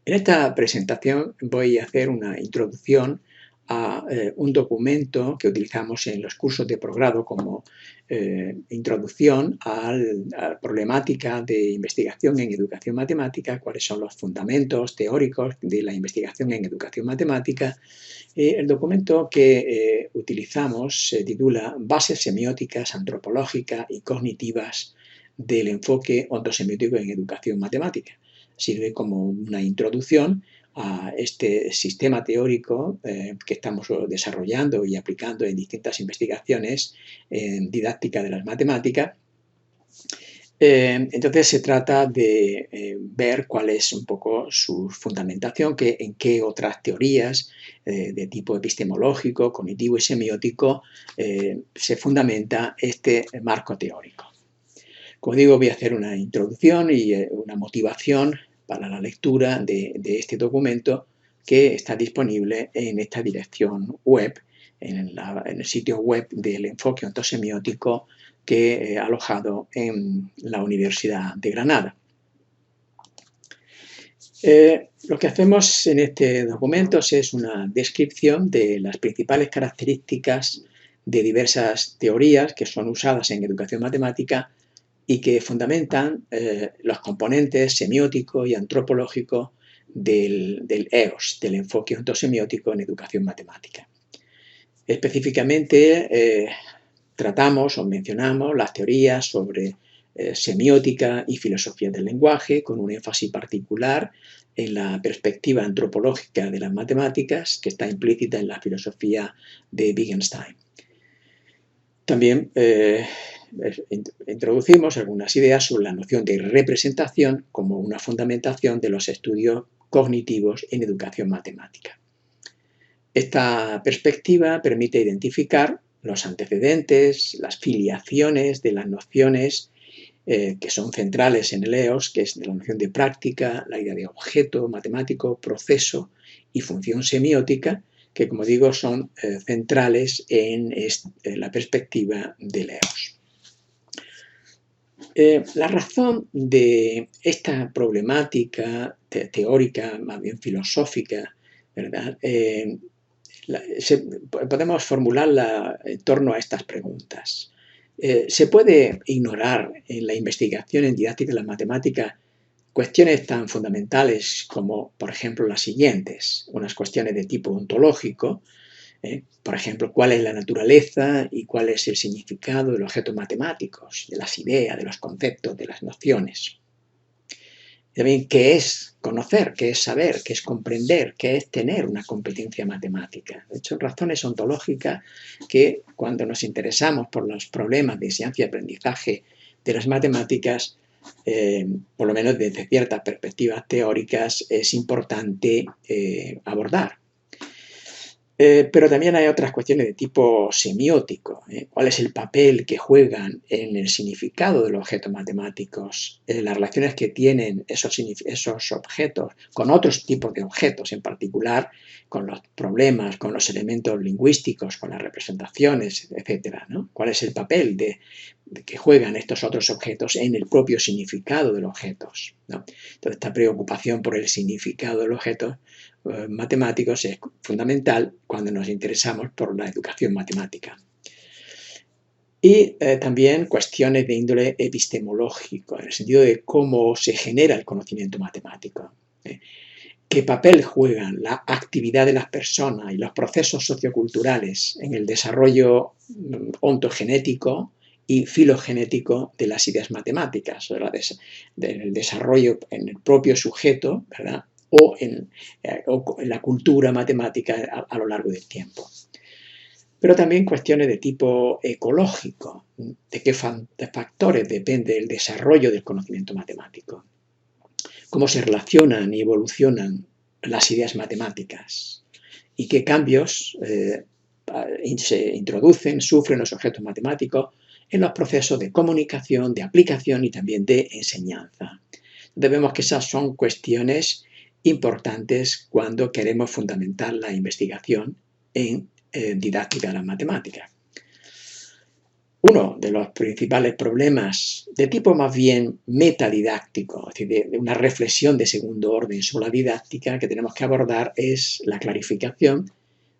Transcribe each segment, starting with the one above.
En esta presentación voy a hacer una introducción a un documento que utilizamos en los cursos de posgrado como introducción a la problemática de investigación en educación matemática, cuáles son los fundamentos teóricos de la investigación en educación matemática. El documento que utilizamos se titula Bases semióticas, antropológicas y cognitivas del enfoque ontosemiótico en educación matemática. Sirve como una introducción a este sistema teórico que estamos desarrollando y aplicando en distintas investigaciones en didáctica de las matemáticas. Entonces se trata de ver cuál es un poco su fundamentación, en qué otras teorías de tipo epistemológico, cognitivo y semiótico se fundamenta este marco teórico. Como digo, voy a hacer una introducción y una motivación para la lectura de este documento que está disponible en esta dirección web, en el sitio web del enfoque ontosemiótico que he alojado en la Universidad de Granada. Lo que hacemos en este documento es una descripción de las principales características de diversas teorías que son usadas en educación matemática y que fundamentan los componentes semiótico y antropológico del EOS, del enfoque ontosemiótico en educación matemática. Específicamente tratamos o mencionamos las teorías sobre semiótica y filosofía del lenguaje, con un énfasis particular en la perspectiva antropológica de las matemáticas que está implícita en la filosofía de Wittgenstein. También introducimos algunas ideas sobre la noción de representación como una fundamentación de los estudios cognitivos en educación matemática. Esta perspectiva permite identificar los antecedentes, las filiaciones de las nociones que son centrales en el EOS, que es la noción de práctica, la idea de objeto matemático, proceso y función semiótica, que, como digo, son centrales en la perspectiva del EOS. La razón de esta problemática teórica, más bien filosófica, ¿verdad? Podemos formularla en torno a estas preguntas. ¿Se puede ignorar en la investigación en didáctica de la matemática cuestiones tan fundamentales como, por ejemplo, las siguientes? Unas cuestiones de tipo ontológico, por ejemplo, cuál es la naturaleza y cuál es el significado de los objetos matemáticos, de las ideas, de los conceptos, de las nociones. También qué es conocer, qué es saber, qué es comprender, qué es tener una competencia matemática. De hecho, razones ontológicas que cuando nos interesamos por los problemas de enseñanza y aprendizaje de las matemáticas, por lo menos desde ciertas perspectivas teóricas, es importante abordar. Pero también hay otras cuestiones de tipo semiótico. ¿Cuál es el papel que juegan en el significado de los objetos matemáticos? Las relaciones que tienen esos objetos con otros tipos de objetos, en particular con los problemas, con los elementos lingüísticos, con las representaciones, etc., ¿no? ¿Cuál es el papel que juegan estos otros objetos en el propio significado de los objetos, ¿no? Entonces, esta preocupación por el significado de los objetos matemáticos es fundamental cuando nos interesamos por la educación matemática. Y también cuestiones de índole epistemológico, en el sentido de cómo se genera el conocimiento matemático. ¿Qué papel juegan la actividad de las personas y los procesos socioculturales en el desarrollo ontogenético y filogenético de las ideas matemáticas, del desarrollo en el propio sujeto, ¿verdad?, o en la cultura matemática a lo largo del tiempo? Pero también cuestiones de tipo ecológico, de qué factores depende el desarrollo del conocimiento matemático, cómo se relacionan y evolucionan las ideas matemáticas y qué cambios se introducen, sufren los objetos matemáticos en los procesos de comunicación, de aplicación y también de enseñanza. Vemos que esas son cuestiones importantes cuando queremos fundamentar la investigación en didáctica de las matemáticas. Uno de los principales problemas de tipo más bien metadidáctico, es decir, de una reflexión de segundo orden sobre la didáctica que tenemos que abordar es la clarificación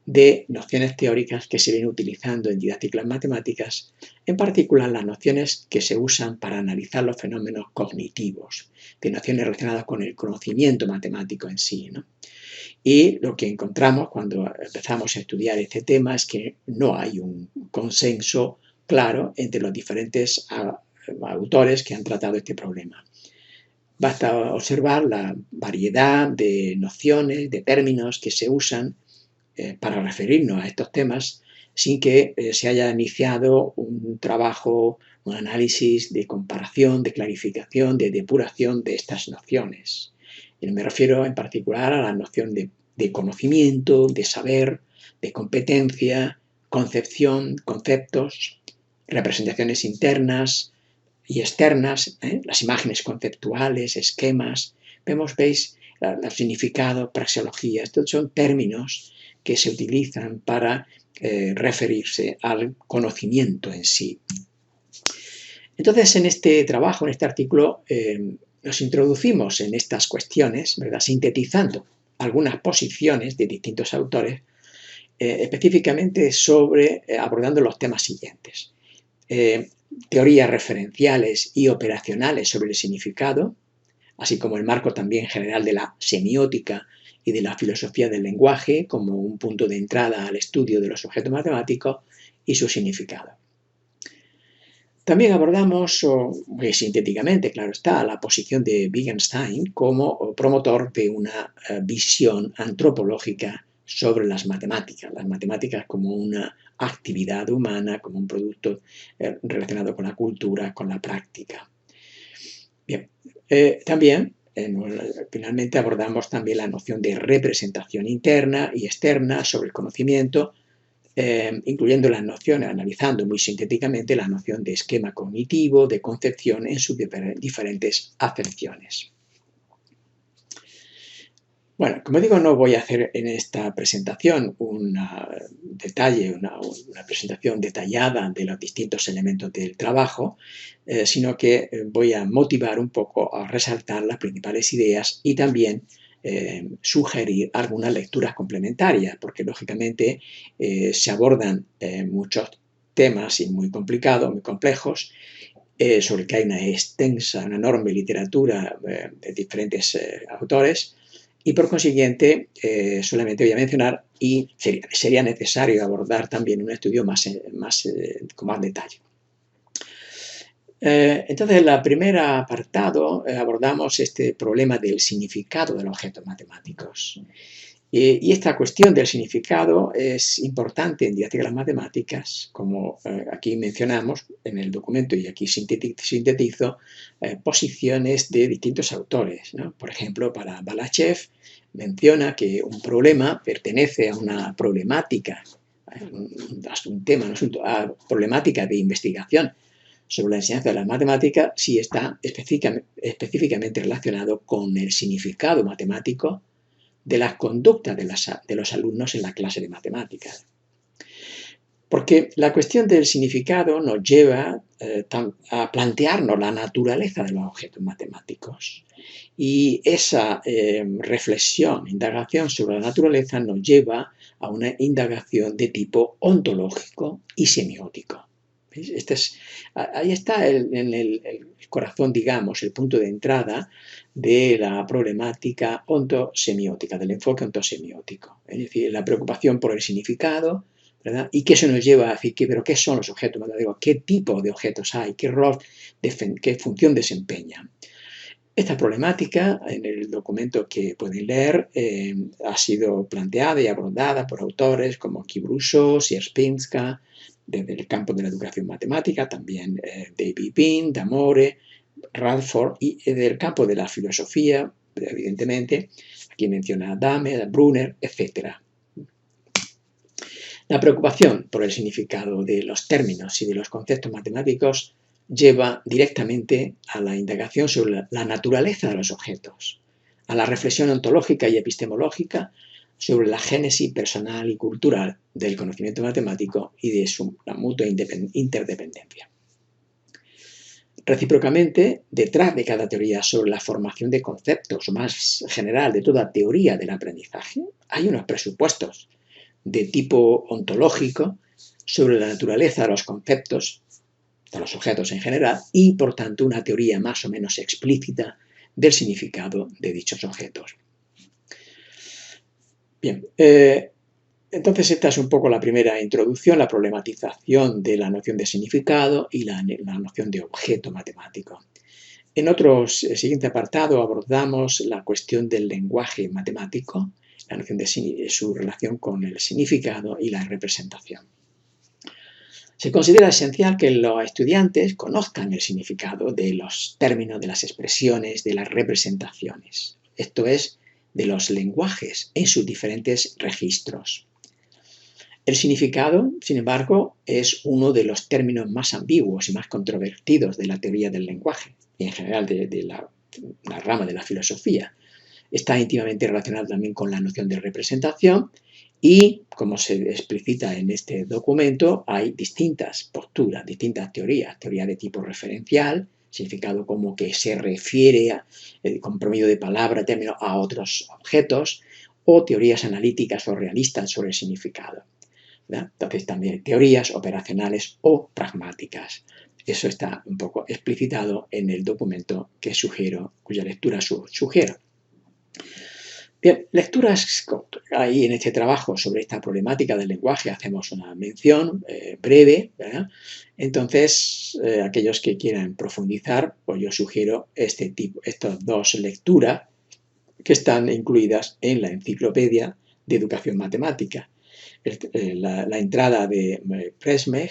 de nociones teóricas que se vienen utilizando en didácticas matemáticas, en particular las nociones que se usan para analizar los fenómenos cognitivos, de nociones relacionadas con el conocimiento matemático en sí, ¿no? Y lo que encontramos cuando empezamos a estudiar este tema es que no hay un consenso claro entre los diferentes autores que han tratado este problema. Basta observar la variedad de nociones, de términos que se usan para referirnos a estos temas sin que se haya iniciado un trabajo, un análisis de comparación, de clarificación, de depuración de estas nociones. Y me refiero en particular a la noción de conocimiento, de saber, de competencia, concepción, conceptos, representaciones internas y externas, las imágenes conceptuales, esquemas. Veis, el significado, praxeología, estos son términos que se utilizan para referirse al conocimiento en sí. Entonces, en este trabajo, en este artículo, nos introducimos en estas cuestiones, ¿verdad?, sintetizando algunas posiciones de distintos autores, específicamente abordando los temas siguientes. Teorías referenciales y operacionales sobre el significado, así como el marco también general de la semiótica y de la filosofía del lenguaje como un punto de entrada al estudio de los objetos matemáticos y su significado. También abordamos, muy sintéticamente, claro está, la posición de Wittgenstein como promotor de una visión antropológica sobre las matemáticas como una actividad humana, como un producto relacionado con la cultura, con la práctica. Bien, también finalmente abordamos también la noción de representación interna y externa sobre el conocimiento, incluyendo las nociones, analizando muy sintéticamente la noción de esquema cognitivo, de concepción en sus diferentes acepciones. Bueno, como digo, no voy a hacer en esta presentación una presentación detallada de los distintos elementos del trabajo, sino que voy a motivar un poco a resaltar las principales ideas y también sugerir algunas lecturas complementarias, porque lógicamente se abordan muchos temas y muy complicados, muy complejos, sobre el que hay una enorme literatura de diferentes autores. Y por consiguiente, solamente voy a mencionar y sería necesario abordar también un estudio con más detalle. Entonces, en el primer apartado abordamos este problema del significado de los objetos matemáticos. Y esta cuestión del significado es importante en didáctica de las matemáticas, como aquí mencionamos en el documento y aquí sintetizo posiciones de distintos autores, ¿no? Por ejemplo, para Balachev menciona que un problema pertenece a una problemática, problemática de investigación sobre la enseñanza de la matemática si está específicamente relacionado con el significado matemático de las conductas de los alumnos en la clase de matemáticas. Porque la cuestión del significado nos lleva a plantearnos la naturaleza de los objetos matemáticos. Y esa reflexión, indagación sobre la naturaleza nos lleva a una indagación de tipo ontológico y semiótico. Ahí está el corazón, digamos, el punto de entrada de la problemática ontosemiótica, del enfoque ontosemiótico. Es decir, la preocupación por el significado, ¿verdad? Y que eso nos lleva a decir, ¿pero qué son los objetos matemáticos? ¿Qué tipo de objetos hay? ¿Qué rol, qué función desempeñan? Esta problemática, en el documento que pueden leer, ha sido planteada y abordada por autores como Kibruso, Sierpinska, desde el campo de la educación matemática, también David Bean, Damore, Radford, y del campo de la filosofía, evidentemente, aquí menciona a Dahmer, a Brunner, etc. La preocupación por el significado de los términos y de los conceptos matemáticos lleva directamente a la indagación sobre la naturaleza de los objetos, a la reflexión ontológica y epistemológica sobre la génesis personal y cultural del conocimiento matemático y de la mutua interdependencia. Recíprocamente, detrás de cada teoría sobre la formación de conceptos, o más general de toda teoría del aprendizaje, hay unos presupuestos de tipo ontológico sobre la naturaleza de los conceptos, de los objetos en general, y por tanto una teoría más o menos explícita del significado de dichos objetos. Bien, entonces esta es un poco la primera introducción, la problematización de la noción de significado y la noción de objeto matemático. En otro siguiente apartado abordamos la cuestión del lenguaje matemático, la noción de su relación con el significado y la representación. Se considera esencial que los estudiantes conozcan el significado de los términos, de las expresiones, de las representaciones. Esto es, de los lenguajes en sus diferentes registros. El significado, sin embargo, es uno de los términos más ambiguos y más controvertidos de la teoría del lenguaje y en general de la rama de la filosofía. Está íntimamente relacionado también con la noción de representación y, como se explicita en este documento, hay distintas posturas, distintas teorías. Teoría de tipo referencial, significado como que se refiere con promedio de palabra, término, a otros objetos, o teorías analíticas o realistas sobre el significado. ¿Verdad? Entonces también teorías operacionales o pragmáticas. Eso está un poco explicitado en el documento que sugiero, cuya lectura sugiero. Bien, lecturas ahí en este trabajo sobre esta problemática del lenguaje, hacemos una mención breve, ¿verdad? Entonces, aquellos que quieran profundizar, pues yo sugiero estas dos lecturas que están incluidas en la Enciclopedia de Educación Matemática. La entrada de Pressmeg,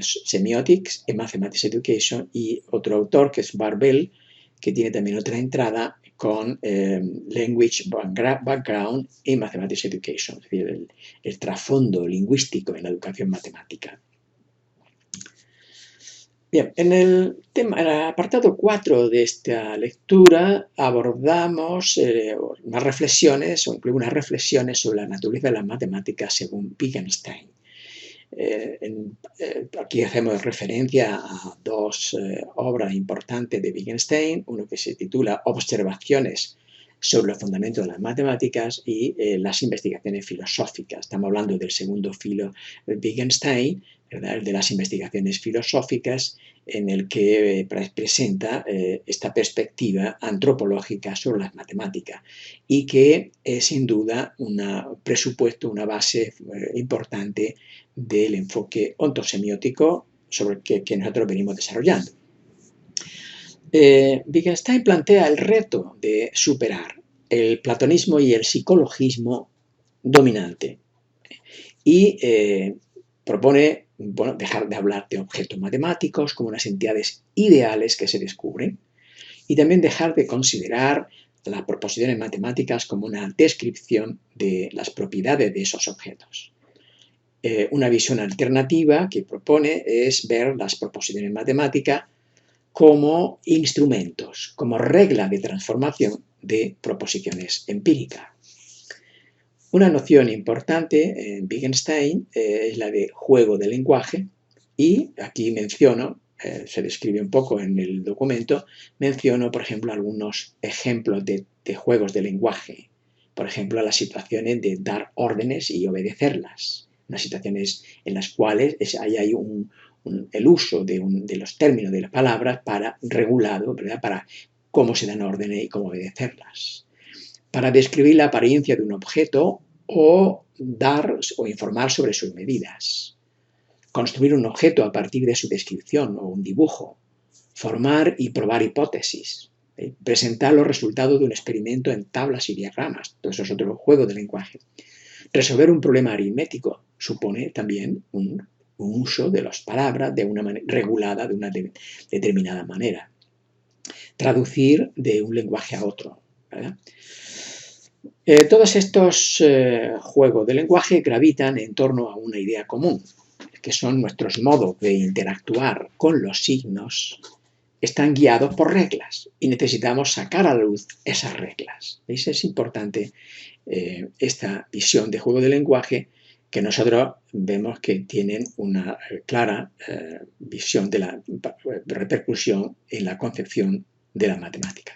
Semiotics and Mathematics Education, y otro autor que es Barbel, que tiene también otra entrada con Language Background in Mathematics Education, es decir, el trasfondo lingüístico en la educación matemática. Bien, en el apartado 4 de esta lectura abordamos unas reflexiones, o incluso unas reflexiones sobre la naturaleza de las matemáticas según Wittgenstein. Aquí hacemos referencia a dos obras importantes de Wittgenstein, uno que se titula Observaciones sobre los fundamentos de las matemáticas y las investigaciones filosóficas. Estamos hablando del segundo filo de Wittgenstein, ¿verdad? El de las investigaciones filosóficas, en el que presenta esta perspectiva antropológica sobre las matemáticas y que es sin duda un presupuesto, una base importante del enfoque ontosemiótico sobre el que nosotros venimos desarrollando. Wittgenstein plantea el reto de superar el platonismo y el psicologismo dominante y propone dejar de hablar de objetos matemáticos como unas entidades ideales que se descubren y también dejar de considerar las proposiciones matemáticas como una descripción de las propiedades de esos objetos. Una visión alternativa que propone es ver las proposiciones matemáticas como instrumentos, como regla de transformación de proposiciones empíricas. Una noción importante en Wittgenstein es la de juego del lenguaje y aquí menciono, se describe un poco en el documento, menciono por ejemplo algunos ejemplos de juegos de lenguaje. Por ejemplo, las situaciones de dar órdenes y obedecerlas. Unas situaciones en las cuales hay el uso de los términos de las palabras para regulado, ¿verdad? Para cómo se dan órdenes y cómo obedecerlas. Para describir la apariencia de un objeto o dar o informar sobre sus medidas. Construir un objeto a partir de su descripción o un dibujo. Formar y probar hipótesis. Presentar los resultados de un experimento en tablas y diagramas. Todo eso es otro juego de lenguaje. Resolver un problema aritmético supone también un uso de las palabras de una manera regulada de una determinada manera. Traducir de un lenguaje a otro, ¿verdad? Todos estos juegos de lenguaje gravitan en torno a una idea común, que son nuestros modos de interactuar con los signos, están guiados por reglas y necesitamos sacar a la luz esas reglas. ¿Veis? Es importante esta visión de juego de lenguaje que nosotros vemos que tienen una clara visión de la repercusión en la concepción de la matemática.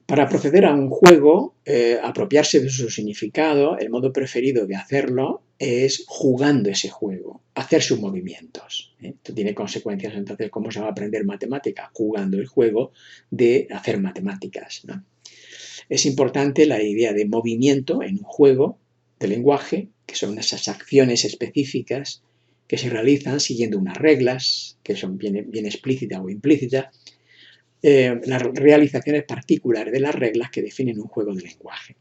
Para proceder a un juego, apropiarse de su significado, el modo preferido de hacerlo es jugando ese juego, hacer sus movimientos. Esto tiene consecuencias, entonces, ¿cómo se va a aprender matemática? Jugando el juego de hacer matemáticas, ¿no? Es importante la idea de movimiento en un juego de lenguaje, que son esas acciones específicas que se realizan siguiendo unas reglas, que son bien explícitas o implícitas, las realizaciones particulares de las reglas que definen un juego de lenguaje.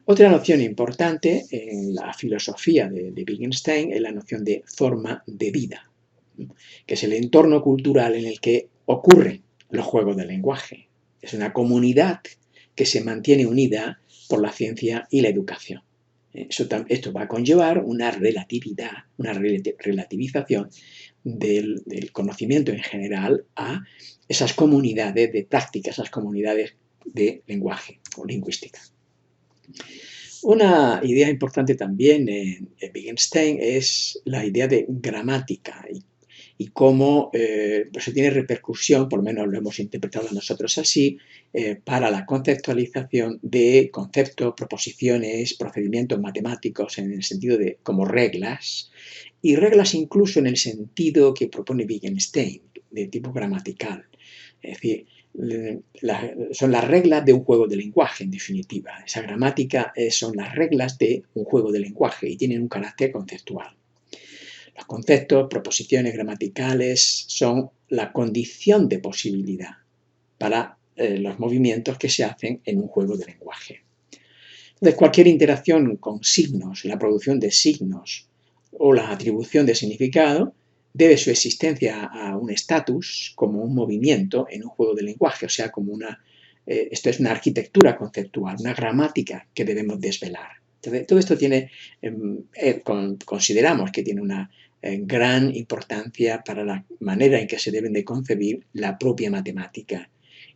Otra noción importante en la filosofía de Wittgenstein es la noción de forma de vida, que es el entorno cultural en el que ocurren los juegos de lenguaje. Es una comunidad que se mantiene unida por la ciencia y la educación. Esto va a conllevar una relatividad, una relativización del conocimiento en general a esas comunidades de práctica, esas comunidades de lenguaje o lingüística. Una idea importante también en Wittgenstein es la idea de gramática y cómo eso tiene repercusión, por lo menos lo hemos interpretado nosotros así, para la conceptualización de conceptos, proposiciones, procedimientos matemáticos en el sentido de como reglas, y reglas incluso en el sentido que propone Wittgenstein, de tipo gramatical. Es decir, son las reglas de un juego de lenguaje, en definitiva. Esa gramática son las reglas de un juego de lenguaje y tienen un carácter conceptual. Los conceptos, proposiciones gramaticales son la condición de posibilidad para los movimientos que se hacen en un juego de lenguaje. Entonces, cualquier interacción con signos, la producción de signos o la atribución de significado debe su existencia a un estatus como un movimiento en un juego de lenguaje, o sea, como esto es una arquitectura conceptual, una gramática que debemos desvelar. Entonces, todo esto consideramos que tiene una gran importancia para la manera en que se deben de concebir la propia matemática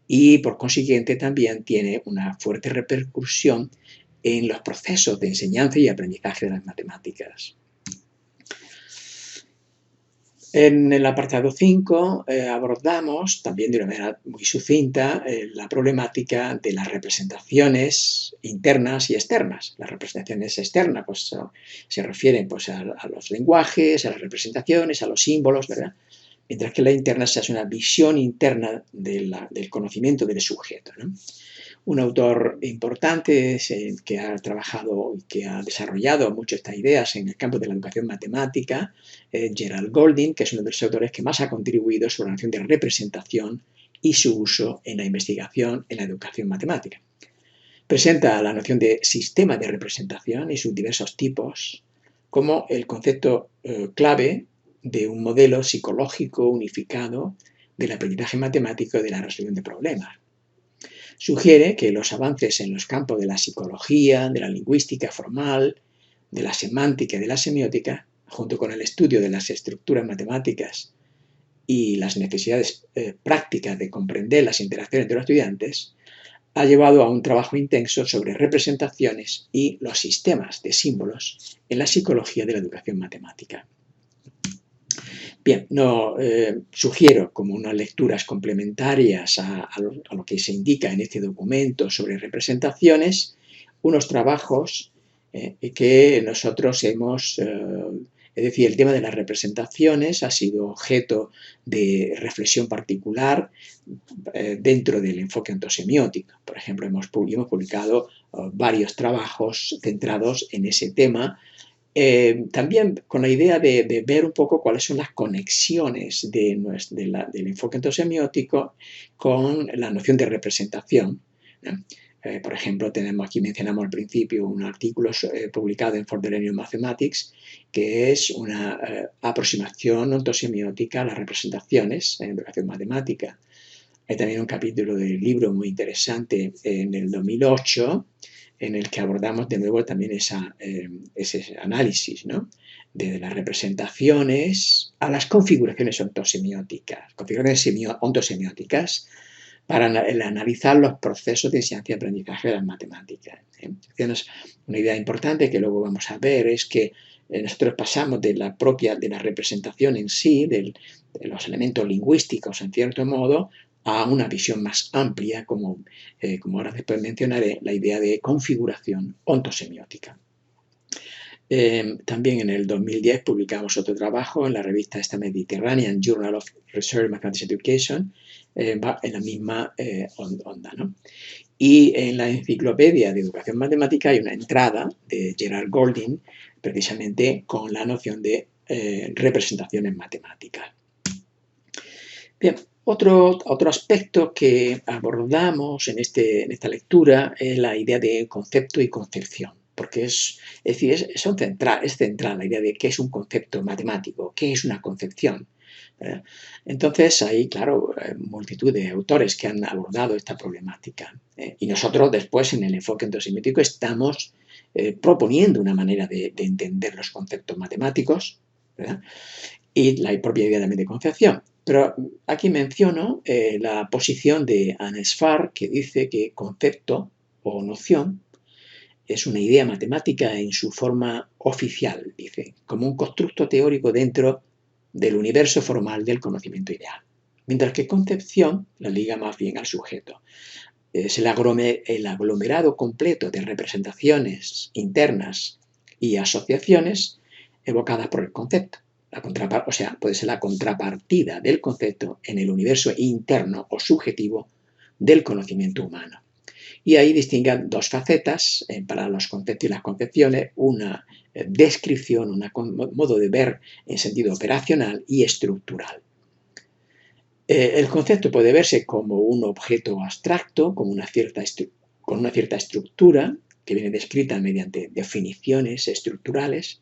y, por consiguiente, también tiene una fuerte repercusión en los procesos de enseñanza y aprendizaje de las matemáticas. En el apartado 5 abordamos, también de una manera muy sucinta, la problemática de las representaciones internas y externas. Las representaciones externas pues, se refieren pues, a los lenguajes, a las representaciones, a los símbolos, ¿verdad? Mientras que la interna se hace una visión interna del conocimiento del sujeto, ¿no? Un autor importante que ha trabajado y que ha desarrollado mucho estas ideas en el campo de la educación matemática, Gerald Golding, que es uno de los autores que más ha contribuido sobre la noción de representación y su uso en la investigación en la educación matemática. Presenta la noción de sistema de representación y sus diversos tipos como el concepto clave de un modelo psicológico unificado del aprendizaje matemático y de la resolución de problemas. Sugiere que los avances en los campos de la psicología, de la lingüística formal, de la semántica y de la semiótica, junto con el estudio de las estructuras matemáticas y las necesidades prácticas de comprender las interacciones de los estudiantes, ha llevado a un trabajo intenso sobre representaciones y los sistemas de símbolos en la psicología de la educación matemática. Bien, sugiero como unas lecturas complementarias a lo que se indica en este documento sobre representaciones, unos trabajos que nosotros hemos, es decir, el tema de las representaciones ha sido objeto de reflexión particular dentro del enfoque ontosemiótico. Por ejemplo, hemos publicado varios trabajos centrados en ese tema, también con la idea de ver un poco cuáles son las conexiones del enfoque ontosemiótico con la noción de representación, ¿no? Por ejemplo, aquí mencionamos al principio un artículo publicado en Fordelenium Mathematics, que es una aproximación ontosemiótica a las representaciones en educación matemática. Hay también un capítulo del libro muy interesante en el 2008, en el que abordamos de nuevo también ese análisis, ¿no? De las representaciones a las configuraciones ontosemióticas, ontosemióticas para analizar los procesos de enseñanza y aprendizaje de las matemáticas. Una idea importante que luego vamos a ver es que nosotros pasamos de la representación en sí, de los elementos lingüísticos, en cierto modo, a una visión más amplia, como ahora después mencionaré, la idea de configuración ontosemiótica. También en el 2010 publicamos otro trabajo en la revista Mediterranean Journal of Research Mathematics Education, va en la misma onda, ¿no? Y en la Enciclopedia de Educación Matemática hay una entrada de Gerard Golding, precisamente con la noción de representaciones matemáticas. Bien, otro aspecto que abordamos en esta lectura es la idea de concepto y concepción, porque es central la idea de qué es un concepto matemático, qué es una concepción. Entonces hay, claro, multitud de autores que han abordado esta problemática. Y nosotros después en el enfoque ontosemiótico estamos proponiendo una manera de entender los conceptos matemáticos, ¿verdad? Y la propia idea también de concepción. Pero aquí menciono la posición de Anne Sfar, que dice que concepto o noción es una idea matemática en su forma oficial, dice, como un constructo teórico dentro del universo formal del conocimiento ideal. Mientras que concepción la liga más bien al sujeto. Es el aglomerado completo de representaciones internas y asociaciones evocadas por el concepto. Puede ser la contrapartida del concepto en el universo interno o subjetivo del conocimiento humano. Y ahí distingan dos facetas para los conceptos y las concepciones, una descripción, un modo de ver en sentido operacional y estructural. El concepto puede verse como un objeto abstracto, con una cierta estructura que viene descrita mediante definiciones estructurales,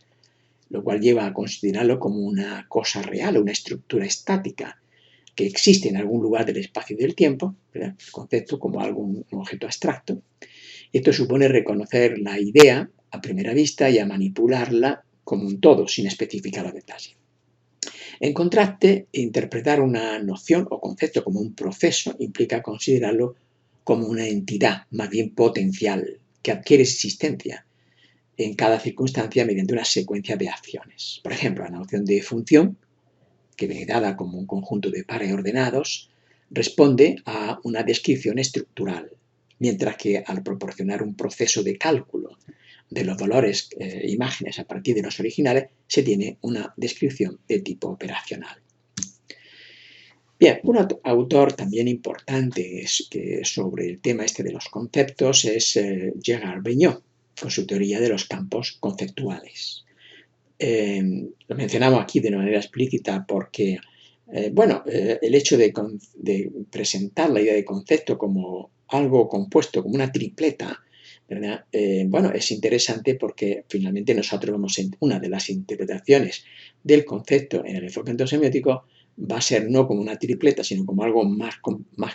lo cual lleva a considerarlo como una cosa real, una estructura estática que existe en algún lugar del espacio y del tiempo, ¿verdad? El concepto como un objeto abstracto. Esto supone reconocer la idea a primera vista y a manipularla como un todo, sin especificar los detalles. En contraste, interpretar una noción o concepto como un proceso implica considerarlo como una entidad, más bien potencial, que adquiere existencia en cada circunstancia mediante una secuencia de acciones. Por ejemplo, la noción de función, que viene dada como un conjunto de pares ordenados, responde a una descripción estructural, mientras que al proporcionar un proceso de cálculo de los valores imágenes a partir de los originales, se tiene una descripción de tipo operacional. Bien, un autor también importante sobre el tema de los conceptos es Gérard Brignot, con su teoría de los campos conceptuales. Lo mencionamos aquí de una manera explícita porque, el hecho de presentar la idea de concepto como algo compuesto, como una tripleta, ¿verdad? Es interesante porque finalmente nosotros vamos en una de las interpretaciones del concepto en el enfoque ontosemiótico va a ser no como una tripleta, sino como algo más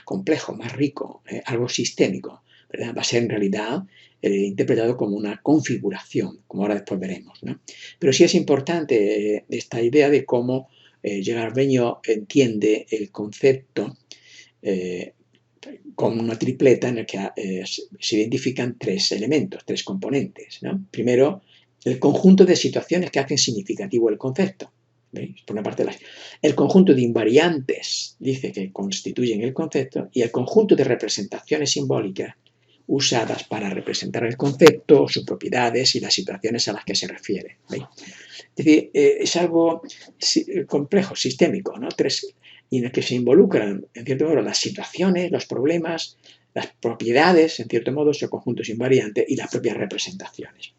complejo, más rico, algo sistémico, ¿verdad? Va a ser en realidad interpretado como una configuración, como ahora después veremos, ¿no? Pero sí es importante esta idea de cómo Gérard Brignot entiende el concepto con una tripleta en la que se identifican tres elementos, tres componentes, ¿no? Primero, el conjunto de situaciones que hacen significativo el concepto. ¿Veis? Por una parte, el conjunto de invariantes, dice, que constituyen el concepto, y el conjunto de representaciones simbólicas usadas para representar el concepto, sus propiedades y las situaciones a las que se refiere. ¿Veis? Es decir, es algo complejo, sistémico, ¿no? Y en el que se involucran, en cierto modo, las situaciones, los problemas, las propiedades, en cierto modo, su conjunto invariante y las propias representaciones.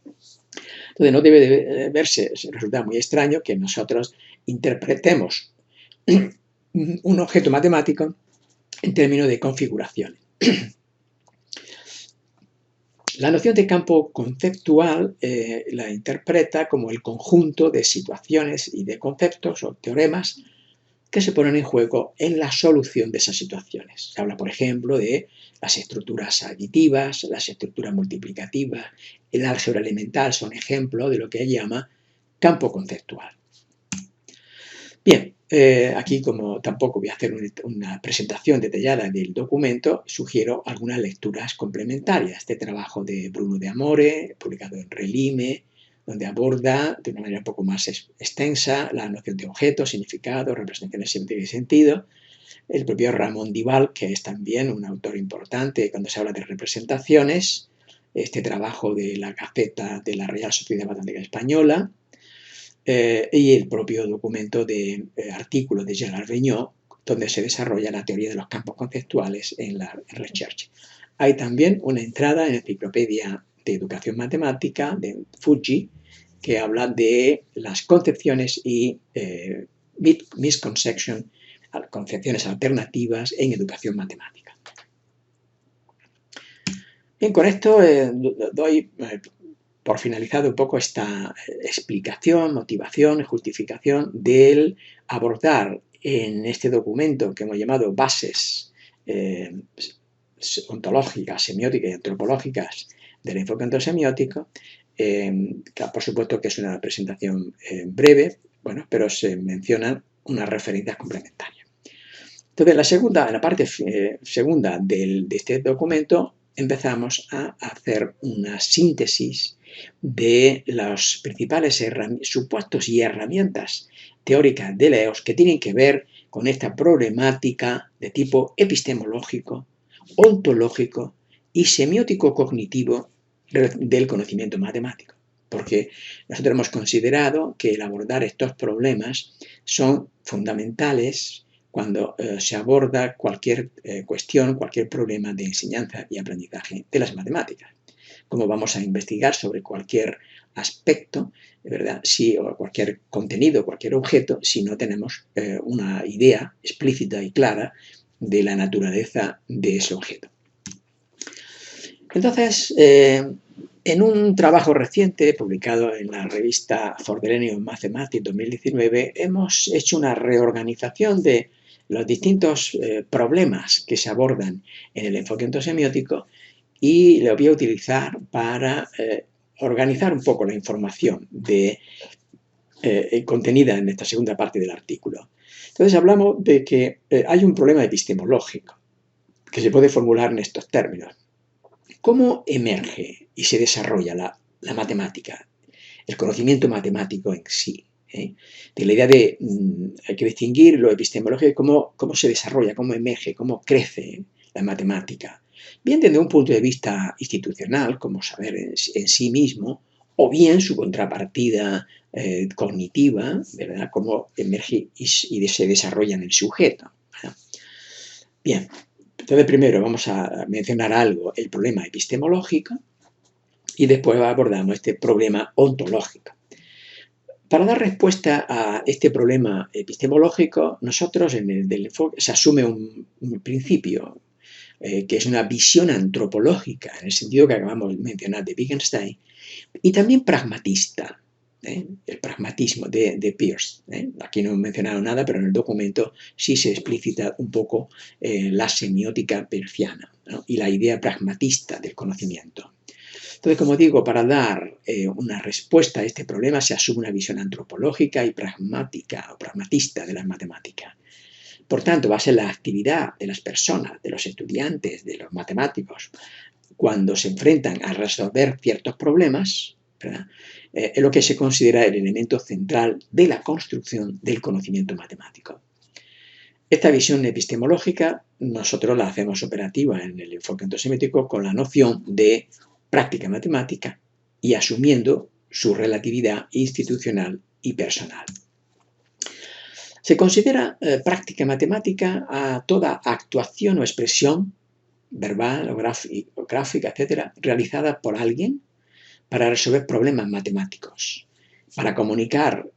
Entonces, no debe de verse, resulta muy extraño que nosotros interpretemos un objeto matemático en términos de configuración. La noción de campo conceptual la interpreta como el conjunto de situaciones y de conceptos o teoremas que se ponen en juego en la solución de esas situaciones. Se habla, por ejemplo, de las estructuras aditivas, las estructuras multiplicativas, el álgebra elemental son ejemplos de lo que llama campo conceptual. Bien, Aquí, como tampoco voy a hacer una presentación detallada del documento, sugiero algunas lecturas complementarias. Este trabajo de Bruno de Amore, publicado en Relime, donde aborda de una manera un poco más extensa la noción de objeto, significado, representaciones semióticas y sentido. El propio Ramón Dival, que es también un autor importante cuando se habla de representaciones, este trabajo de la Gaceta de la Real Sociedad Matemática Española, y el propio documento de artículo de Gerard Regnault, donde se desarrolla la teoría de los campos conceptuales en la Recherche. Hay también una entrada en la Enciclopedia de Educación Matemática de Fujii, que habla de las concepciones y misconceptions, concepciones alternativas en educación matemática. Bien, con esto doy por finalizado un poco esta explicación, motivación, justificación del abordar en este documento que hemos llamado bases ontológicas, semióticas y antropológicas del enfoque ontosemiótico, que por supuesto que es una presentación breve, bueno, pero se mencionan unas referencias complementarias. Entonces, en la parte segunda de este documento empezamos a hacer una síntesis de los principales supuestos y herramientas teóricas de Leos que tienen que ver con esta problemática de tipo epistemológico, ontológico y semiótico cognitivo del conocimiento matemático. Porque nosotros hemos considerado que el abordar estos problemas son fundamentales cuando se aborda cualquier cuestión, cualquier problema de enseñanza y aprendizaje de las matemáticas. Como vamos a investigar sobre cualquier aspecto, ¿verdad? O cualquier contenido, cualquier objeto, si no tenemos una idea explícita y clara de la naturaleza de ese objeto. Entonces, en un trabajo reciente publicado en la revista For the Learning of Mathematics 2019, hemos hecho una reorganización de los distintos problemas que se abordan en el enfoque ontosemiótico y lo voy a utilizar para organizar un poco la información contenida en esta segunda parte del artículo. Entonces hablamos de que hay un problema epistemológico que se puede formular en estos términos. ¿Cómo emerge y se desarrolla la matemática, el conocimiento matemático en sí? De la idea de hay que distinguir lo epistemológico de cómo se desarrolla, cómo emerge, cómo crece la matemática. Bien desde un punto de vista institucional, como saber en sí mismo, o bien su contrapartida cognitiva, ¿verdad? Cómo emerge y se desarrolla en el sujeto, ¿verdad? Bien, entonces primero vamos a mencionar algo, el problema epistemológico, y después abordamos este problema ontológico. Para dar respuesta a este problema epistemológico, nosotros en el del enfoque se asume un principio que es una visión antropológica, en el sentido que acabamos de mencionar de Wittgenstein, y también pragmatista, el pragmatismo de Peirce. Aquí no he mencionado nada, pero en el documento sí se explicita un poco la semiótica peirciana, ¿no? Y la idea pragmatista del conocimiento. Entonces, como digo, para dar una respuesta a este problema se asume una visión antropológica y pragmática o pragmatista de las matemáticas. Por tanto, va a ser la actividad de las personas, de los estudiantes, de los matemáticos, cuando se enfrentan a resolver ciertos problemas, ¿verdad? Es lo que se considera el elemento central de la construcción del conocimiento matemático. Esta visión epistemológica nosotros la hacemos operativa en el enfoque ontosemiótico con la noción de práctica matemática y asumiendo su relatividad institucional y personal. Se considera práctica matemática a toda actuación o expresión verbal o gráfica, etcétera, realizada por alguien para resolver problemas matemáticos, para comunicar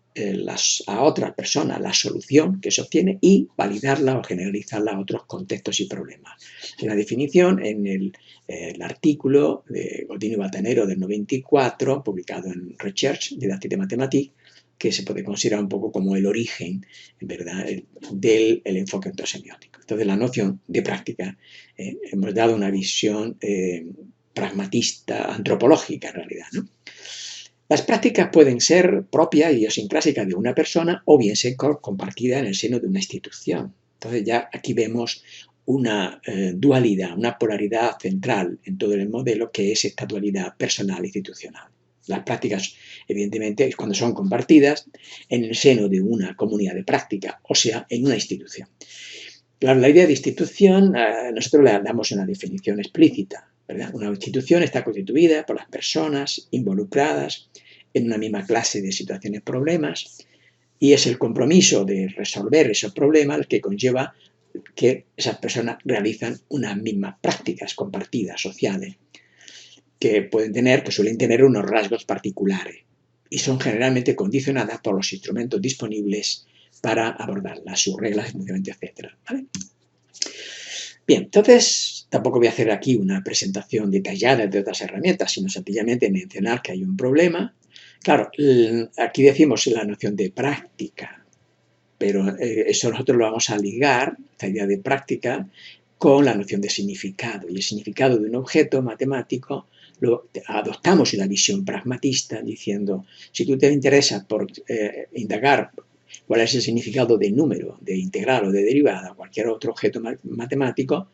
a otras personas la solución que se obtiene y validarla o generalizarla a otros contextos y problemas. La definición en el artículo de Godino y Batanero del 94, publicado en Recherche Didactique Mathématique, que se puede considerar un poco como el origen, ¿verdad?, del enfoque ontosemiótico. Entonces, la noción de práctica, hemos dado una visión pragmatista, antropológica en realidad, ¿no? Las prácticas pueden ser propias y idiosincrásicas de una persona o bien ser compartidas en el seno de una institución. Entonces ya aquí vemos una dualidad, una polaridad central en todo el modelo, que es esta dualidad personal-institucional. Las prácticas, evidentemente, cuando son compartidas en el seno de una comunidad de práctica, o sea, en una institución. Claro, la idea de institución, nosotros le damos una definición explícita, ¿verdad? Una institución está constituida por las personas involucradas en una misma clase de situaciones, problemas, y es el compromiso de resolver esos problemas el que conlleva que esas personas realizan unas mismas prácticas compartidas, sociales, que suelen tener unos rasgos particulares y son generalmente condicionadas por los instrumentos disponibles para abordarlas, sus reglas de funcionamiento, etc. ¿Vale? Bien, entonces tampoco voy a hacer aquí una presentación detallada de otras herramientas, sino sencillamente mencionar que hay un problema. Claro, aquí decimos la noción de práctica, pero eso nosotros lo vamos a ligar, esta idea de práctica, con la noción de significado. Y el significado de un objeto matemático lo adoptamos en la visión pragmatista, diciendo, si tú te interesas por indagar cuál es el significado de número, de integral o de derivada, o cualquier otro objeto matemático,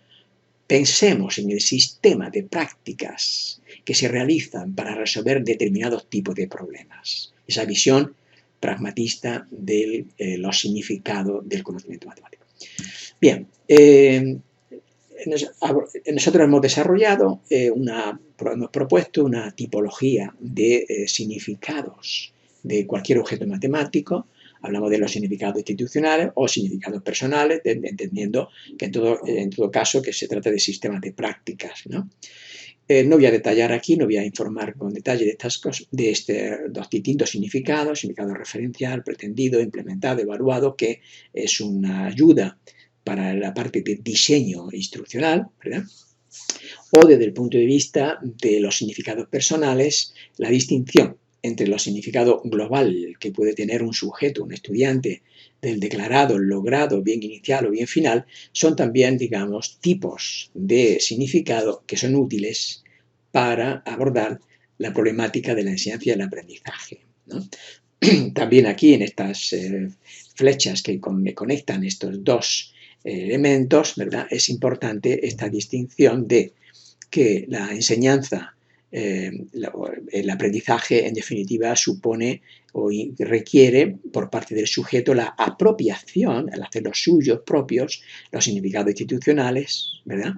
pensemos en el sistema de prácticas que se realizan para resolver determinados tipos de problemas. Esa visión pragmatista de los significados del conocimiento matemático. Bien, nosotros hemos desarrollado, hemos propuesto una tipología de significados de cualquier objeto matemático. Hablamos de los significados institucionales o significados personales, entendiendo que en todo caso que se trata de sistemas de prácticas, ¿no? No voy a detallar aquí, no voy a informar con detalle de estas cosas, de dos distintos significados, significado referencial, pretendido, implementado, evaluado, que es una ayuda para la parte de diseño instruccional, ¿verdad? O desde el punto de vista de los significados personales, la distinción entre los significados global que puede tener un sujeto, un estudiante, del declarado, logrado, bien inicial o bien final, son también, digamos, tipos de significado que son útiles para abordar la problemática de la enseñanza y el aprendizaje, ¿no? También aquí en estas flechas que me conectan estos dos elementos, ¿verdad? Es importante esta distinción de que la enseñanza, el aprendizaje, en definitiva, supone o requiere por parte del sujeto la apropiación, el hacer los suyos propios, los significados institucionales, ¿verdad?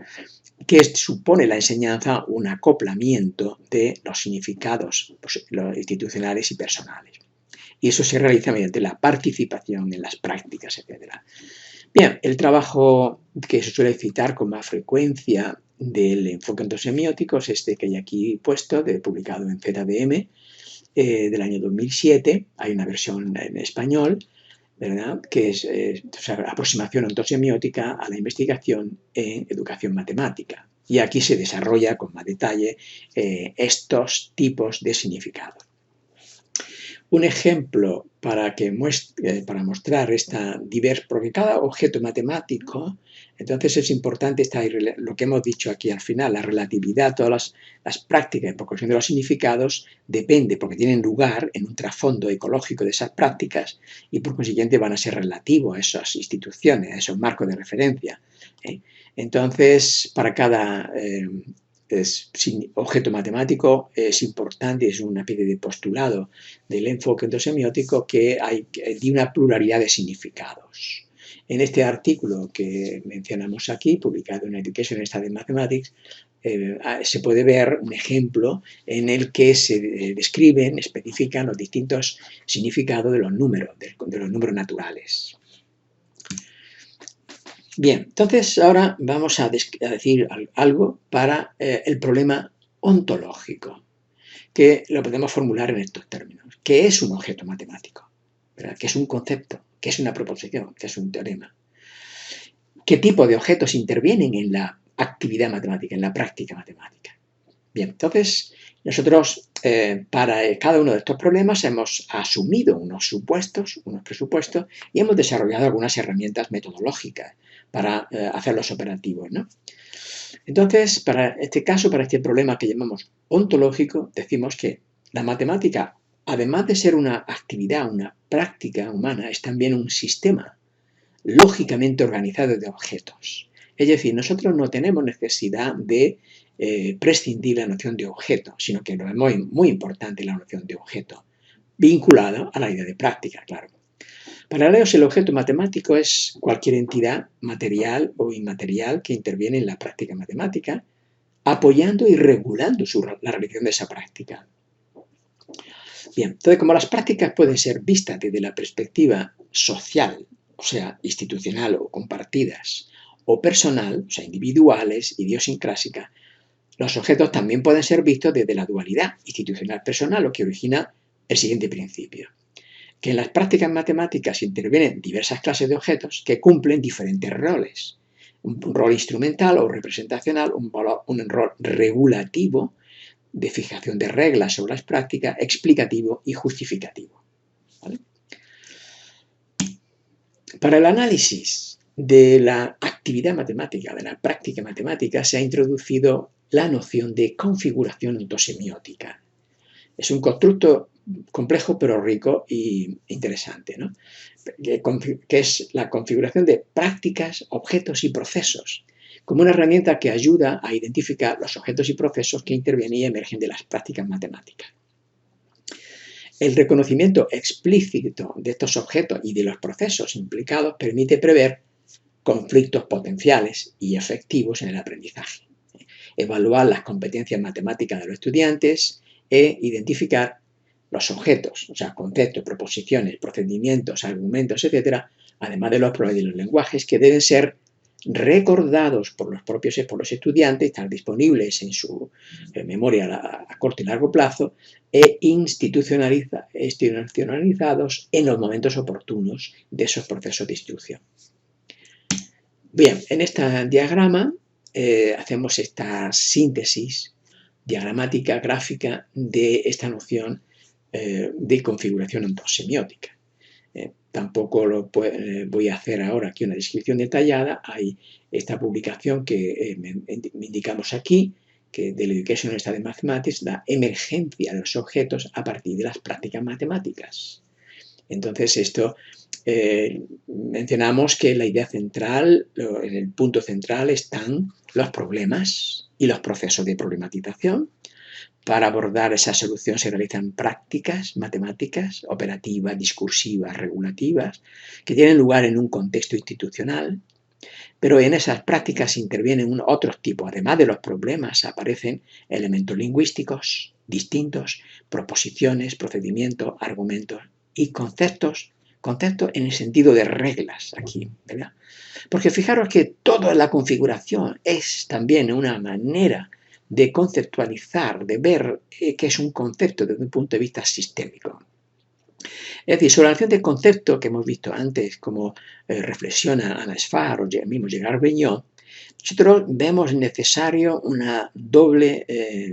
Que supone la enseñanza un acoplamiento de los significados los institucionales y personales. Y eso se realiza mediante la participación en las prácticas, etc. Bien, el trabajo que se suele citar con más frecuencia del enfoque ontosemiótico es este que hay aquí puesto, publicado en ZDM, del año 2007. Hay una versión en español, ¿verdad?, que es aproximación ontosemiótica a la investigación en educación matemática. Y aquí se desarrolla con más detalle estos tipos de significados. Un ejemplo para mostrar esta diversidad, porque cada objeto matemático, entonces es importante lo que hemos dicho aquí al final, la relatividad, todas las prácticas en proporción de los significados depende, porque tienen lugar en un trasfondo ecológico de esas prácticas y por consiguiente van a ser relativos a esas instituciones, a esos marcos de referencia. Entonces, para cada objeto matemático es importante, es una especie de postulado del enfoque ontosemiótico que hay de una pluralidad de significados. En este artículo que mencionamos aquí, publicado en Education Studies Mathematics, se puede ver un ejemplo en el que se describen, especifican los distintos significados de los números naturales. Bien, entonces ahora vamos a decir algo para el problema ontológico, que lo podemos formular en estos términos. ¿Qué es un objeto matemático? ¿Verdad? ¿Qué es un concepto? ¿Qué es una proposición? ¿Qué es un teorema? ¿Qué tipo de objetos intervienen en la actividad matemática, en la práctica matemática? Bien, entonces nosotros para cada uno de estos problemas hemos asumido unos presupuestos y hemos desarrollado algunas herramientas metodológicas para hacerlos operativos, ¿no? Entonces, para este caso, para este problema que llamamos ontológico, decimos que la matemática además de ser una actividad, una práctica humana, es también un sistema lógicamente organizado de objetos. Es decir, nosotros no tenemos necesidad de prescindir la noción de objeto, sino que no es muy importante la noción de objeto, vinculada a la idea de práctica, claro. Para Leos, el objeto matemático es cualquier entidad material o inmaterial que interviene en la práctica matemática, apoyando y regulando la realización de esa práctica. Bien, entonces, como las prácticas pueden ser vistas desde la perspectiva social, o sea, institucional o compartidas, o personal, o sea, individuales, idiosincrásicas, los objetos también pueden ser vistos desde la dualidad institucional-personal, lo que origina el siguiente principio: que en las prácticas matemáticas intervienen diversas clases de objetos que cumplen diferentes roles. Un rol instrumental o representacional, un rol regulativo, de fijación de reglas sobre las prácticas, explicativo y justificativo. ¿Vale? Para el análisis de la actividad matemática, de la práctica matemática, se ha introducido la noción de configuración ontosemiótica. Es un constructo complejo pero rico e interesante, ¿no? Que es la configuración de prácticas, objetos y procesos, como una herramienta que ayuda a identificar los objetos y procesos que intervienen y emergen de las prácticas matemáticas. El reconocimiento explícito de estos objetos y de los procesos implicados permite prever conflictos potenciales y efectivos en el aprendizaje, evaluar las competencias matemáticas de los estudiantes e identificar los objetos, o sea, conceptos, proposiciones, procedimientos, argumentos, etcétera, además de los problemas de los lenguajes, que deben ser recordados por los estudiantes, estar disponibles en su memoria a corto y largo plazo, e institucionalizados en los momentos oportunos de esos procesos de instrucción. Bien, en este diagrama hacemos esta síntesis diagramática, gráfica, de esta noción de configuración ontosemiótica. Tampoco voy a hacer ahora aquí una descripción detallada. Hay esta publicación que indicamos aquí, que del Educational Study Mathematics, la emergencia de los objetos a partir de las prácticas matemáticas. Entonces, esto mencionamos que la idea central, en el punto central, están los problemas y los procesos de problematización. Para abordar esa solución se realizan prácticas matemáticas, operativas, discursivas, regulativas, que tienen lugar en un contexto institucional, pero en esas prácticas intervienen otros tipos. Además de los problemas, aparecen elementos lingüísticos distintos, proposiciones, procedimientos, argumentos y conceptos en el sentido de reglas aquí, ¿verdad? Porque fijaros que toda la configuración es también una manera de conceptualizar, de ver qué es un concepto desde un punto de vista sistémico. Es decir, sobre la noción de concepto que hemos visto antes, como reflexiona Anna Sfar o el mismo Gerard Beñón, nosotros vemos necesario una doble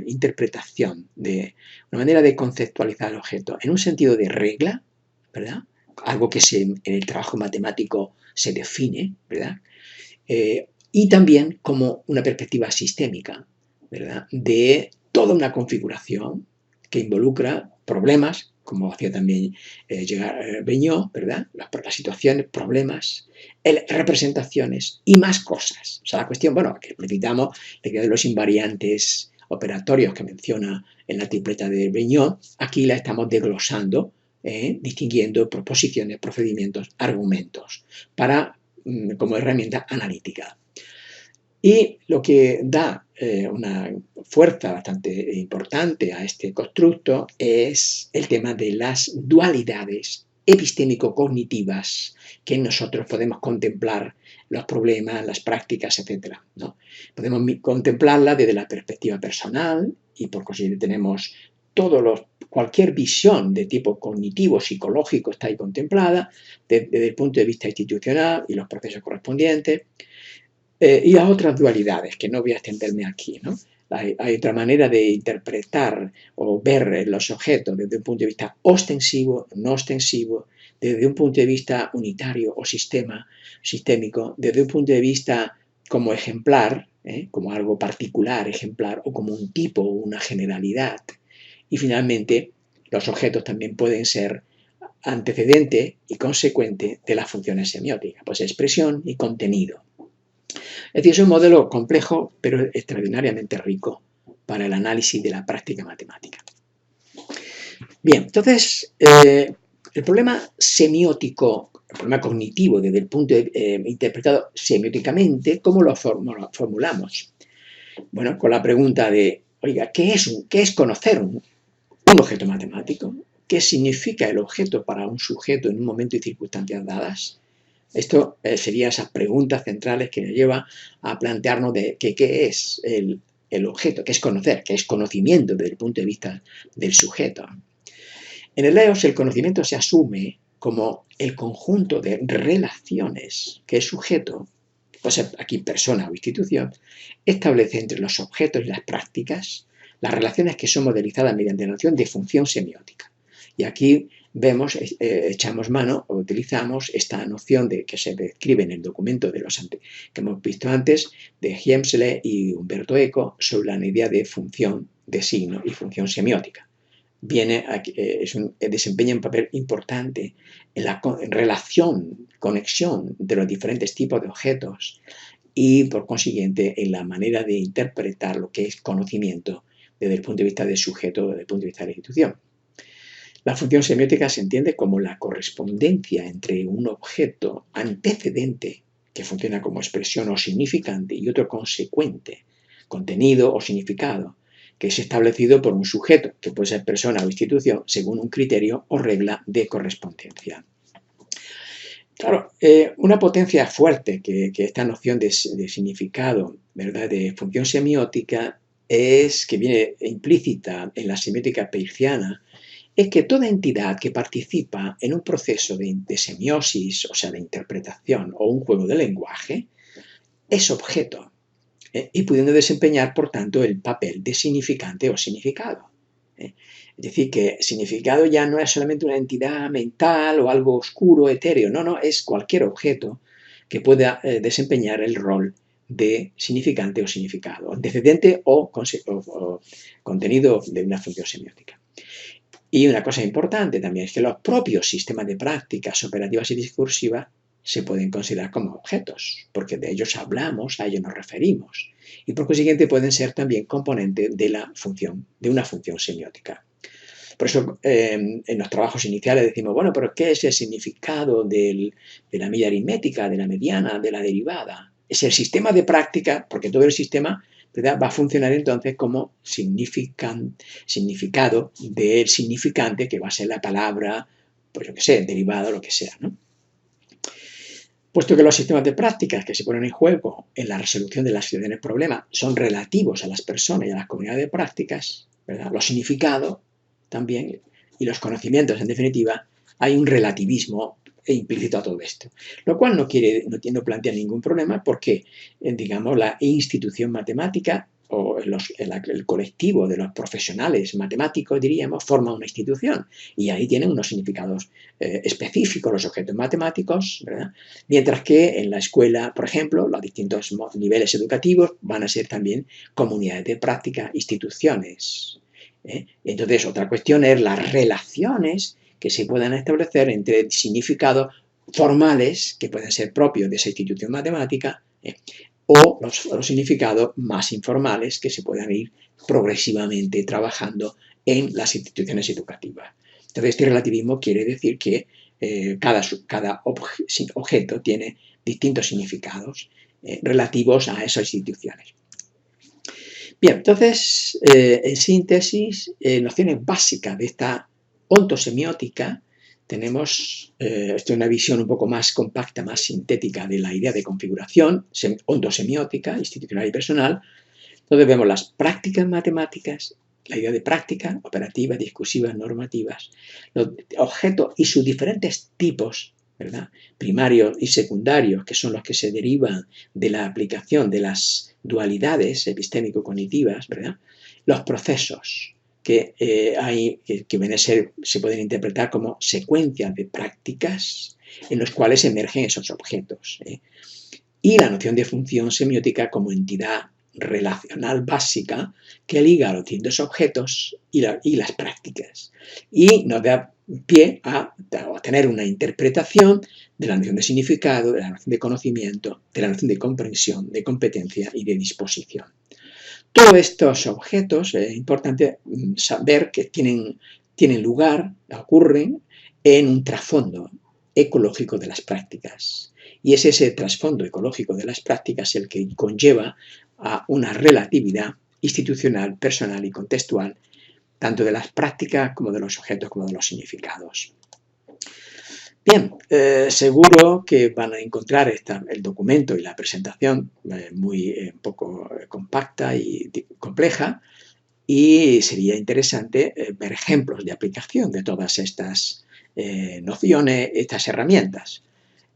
interpretación, una manera de conceptualizar el objeto, en un sentido de regla, ¿verdad? Algo que en el trabajo matemático se define, ¿verdad? Y también como una perspectiva sistémica, ¿verdad? De toda una configuración que involucra problemas, como hacía también Beñó, ¿verdad? Las situaciones, problemas, representaciones y más cosas. O sea, la cuestión, bueno, que necesitamos de los invariantes operatorios que menciona en la tripleta de Beñó, aquí la estamos desglosando, distinguiendo proposiciones, procedimientos, argumentos, como herramienta analítica. Y lo que da una fuerza bastante importante a este constructo es el tema de las dualidades epistémico-cognitivas que nosotros podemos contemplar, los problemas, las prácticas, etc., ¿no? Podemos contemplarla desde la perspectiva personal y por consiguiente tenemos cualquier visión de tipo cognitivo, psicológico está ahí contemplada, desde el punto de vista institucional y los procesos correspondientes. Y a otras dualidades, que no voy a extenderme aquí, ¿no? Hay otra manera de interpretar o ver los objetos desde un punto de vista ostensivo, no ostensivo, desde un punto de vista unitario o sistémico, desde un punto de vista como ejemplar, como algo particular, ejemplar, o como un tipo o una generalidad. Y finalmente, los objetos también pueden ser antecedente y consecuente de las funciones semióticas, pues expresión y contenido. Es decir, es un modelo complejo, pero extraordinariamente rico para el análisis de la práctica matemática. Bien, entonces, el problema semiótico, el problema cognitivo desde el punto interpretado semióticamente, ¿cómo lo formulamos? Bueno, con la pregunta de, oiga, ¿qué es conocer un objeto matemático? ¿Qué significa el objeto para un sujeto en un momento y circunstancias dadas? Esto serían esas preguntas centrales que nos lleva a plantearnos de qué es el objeto, qué es conocer, qué es conocimiento desde el punto de vista del sujeto. En el EOS el conocimiento se asume como el conjunto de relaciones que el sujeto, puede ser aquí persona o institución, establece entre los objetos y las prácticas, las relaciones que son modelizadas mediante la noción de función semiótica. Y aquí vemos, echamos mano o utilizamos esta noción que se describe en el documento que hemos visto antes, de Hemsle y Umberto Eco, sobre la idea de función de signo y función semiótica. Desempeña un papel importante en la conexión de los diferentes tipos de objetos y, por consiguiente, en la manera de interpretar lo que es conocimiento desde el punto de vista del sujeto, desde el punto de vista de la institución. La función semiótica se entiende como la correspondencia entre un objeto antecedente, que funciona como expresión o significante, y otro consecuente, contenido o significado, que es establecido por un sujeto, que puede ser persona o institución, según un criterio o regla de correspondencia. Claro, una potencia fuerte que esta noción de significado, ¿verdad?, de función semiótica, es que viene implícita en la semiótica peirciana, es que toda entidad que participa en un proceso de semiosis, o sea, de interpretación o un juego de lenguaje, es objeto, y pudiendo desempeñar, por tanto, el papel de significante o significado. Es decir, que significado ya no es solamente una entidad mental o algo oscuro, etéreo, no, es cualquier objeto que pueda desempeñar el rol de significante o significado, antecedente o contenido de una función semiótica. Y una cosa importante también es que los propios sistemas de prácticas operativas y discursivas se pueden considerar como objetos, porque de ellos hablamos, a ellos nos referimos, y por consiguiente pueden ser también componentes de una función semiótica. Por eso en los trabajos iniciales decimos, bueno, pero ¿qué es el significado de la media aritmética, de la mediana, de la derivada? Es el sistema de práctica, porque todo el sistema, ¿verdad?, va a funcionar entonces como significado del significante, que va a ser la palabra, pues yo qué sé, derivada o lo que sea, ¿no? Puesto que los sistemas de prácticas que se ponen en juego en la resolución de las situaciones de problemas son relativos a las personas y a las comunidades de prácticas, ¿verdad?, los significados también y los conocimientos, en definitiva, hay un relativismo implícito a todo esto. Lo cual no plantea ningún problema porque, digamos, la institución matemática o el colectivo de los profesionales matemáticos, diríamos, forma una institución y ahí tienen unos significados específicos los objetos matemáticos, ¿verdad?, mientras que en la escuela, por ejemplo, los distintos niveles educativos van a ser también comunidades de práctica, instituciones. Entonces, otra cuestión es las relaciones que se puedan establecer entre significados formales que pueden ser propios de esa institución matemática o los significados más informales que se puedan ir progresivamente trabajando en las instituciones educativas. Entonces, este relativismo quiere decir que cada objeto tiene distintos significados relativos a esas instituciones. Bien, entonces, en síntesis, nociones básicas de esta ontosemiótica, tenemos una visión un poco más compacta, más sintética de la idea de configuración ontosemiótica, institucional y personal, donde vemos las prácticas matemáticas, la idea de práctica, operativas, discursivas, normativas, los objetos y sus diferentes tipos, ¿verdad?, primarios y secundarios, que son los que se derivan de la aplicación de las dualidades epistémico-cognitivas, ¿verdad?, los procesos que se pueden interpretar como secuencias de prácticas en los cuales emergen esos objetos, y la noción de función semiótica como entidad relacional básica que liga a los distintos objetos y las prácticas. Y nos da pie a tener una interpretación de la noción de significado, de la noción de conocimiento, de la noción de comprensión, de competencia y de disposición. Todos estos objetos es importante saber que tienen lugar, ocurren en un trasfondo ecológico de las prácticas. Y es ese trasfondo ecológico de las prácticas el que conlleva a una relatividad institucional, personal y contextual, tanto de las prácticas como de los objetos como de los significados. Bien, seguro que van a encontrar el documento y la presentación muy un poco compacta y compleja, y sería interesante ver ejemplos de aplicación de todas estas nociones, estas herramientas.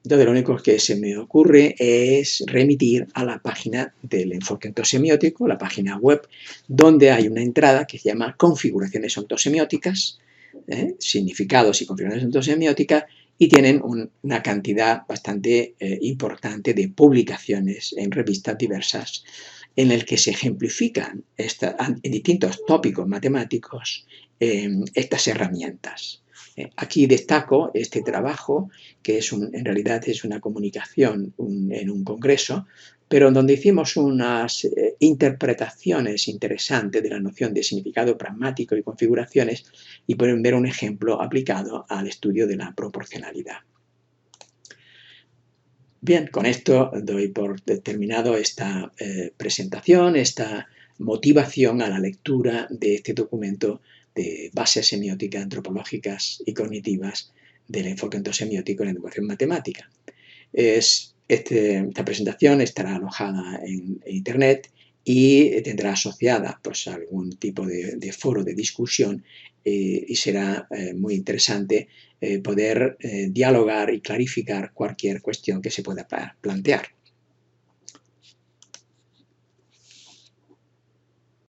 Entonces, lo único que se me ocurre es remitir a la página del enfoque ontosemiótico, la página web, donde hay una entrada que se llama Configuraciones ontosemióticas, significados y configuraciones ontosemióticas, y tienen una cantidad bastante importante de publicaciones en revistas diversas en el que se ejemplifican en distintos tópicos matemáticos estas herramientas. Aquí destaco este trabajo, que en realidad es una comunicación en un congreso, pero donde hicimos unas interpretaciones interesantes de la noción de significado pragmático y configuraciones, y pueden ver un ejemplo aplicado al estudio de la proporcionalidad. Bien, con esto doy por terminado esta presentación, esta motivación a la lectura de este documento de bases semióticas, antropológicas y cognitivas del enfoque ontosemiótico en la educación matemática. Esta presentación estará alojada en Internet y tendrá asociada pues, algún tipo de foro de discusión y será muy interesante poder dialogar y clarificar cualquier cuestión que se pueda plantear.